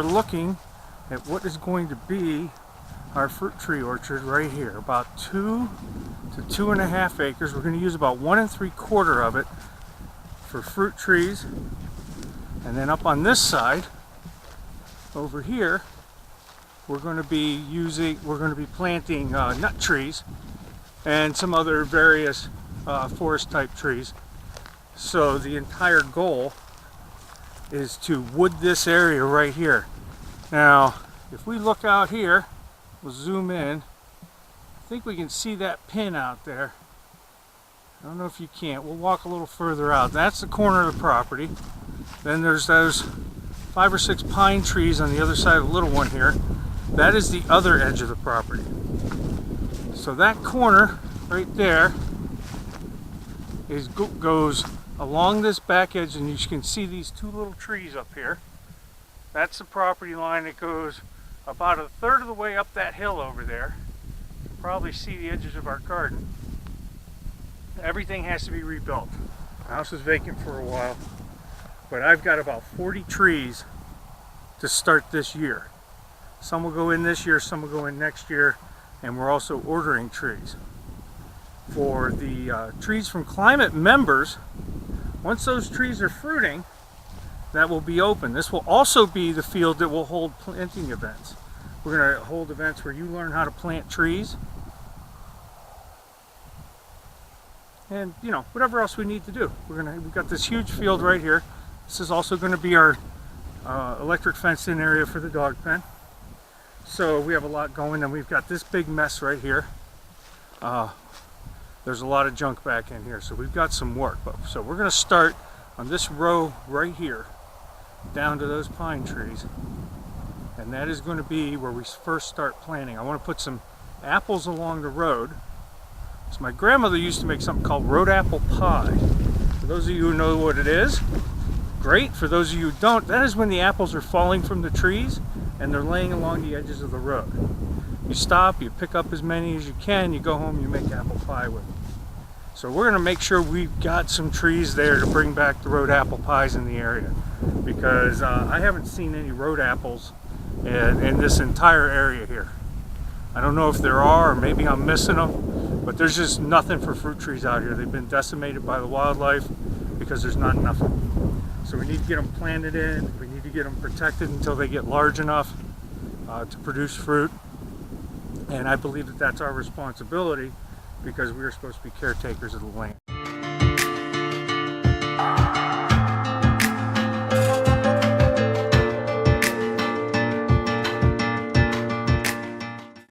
are looking at what is going to be our fruit tree orchard right here, about 2 to 2.5 acres. We're going to use about 1 3/4 of it for fruit trees, and then up on this side over here we're going to be planting nut trees and some other various forest type trees. So the entire goal is to wood this area right here. Now if we look out here, we'll zoom in. I think we can see that pin out there. I don't know if you can't. We'll walk a little further out. That's the corner of the property. Then there's those 5 or 6 pine trees on the other side of the little one here. That is the other edge of the property. So that corner right there goes along this back edge, and you can see these 2 little trees up here. That's the property line that goes about 1/3 of the way up that hill over there. You can probably see the edges of our garden. Everything has to be rebuilt. The house was vacant for a while, but I've got about 40 trees to start this year. Some will go in this year, some will go in next year, and we're also ordering trees. For the trees from Climate members, once those trees are fruiting, that will be open. This will also be the field that will hold planting events. We're going to hold events where you learn how to plant trees, and whatever else we need to do. We've got this huge field right here. This is also going to be our electric fenced-in area for the dog pen. So we have a lot going, and we've got this big mess right here. There's a lot of junk back in here, so we've got some work. So we're going to start on this row right here, down to those pine trees, and that is going to be where we first start planting. I want to put some apples along the road. So my grandmother used to make something called road apple pie. For those of you who know what it is, great. For those of you who don't, that is when the apples are falling from the trees and they're laying along the edges of the road. You stop, you pick up as many as you can, you go home, you make apple pie with them. So we're going to make sure we've got some trees there to bring back the road apple pies in the area, because I haven't seen any road apples in this entire area here. I don't know if there are, or maybe I'm missing them, but there's just nothing for fruit trees out here. They've been decimated by the wildlife because there's not enough of them. So we need to get them planted in, we need to get them protected until they get large enough to produce fruit. And I believe that that's our responsibility, because we are supposed to be caretakers of the land.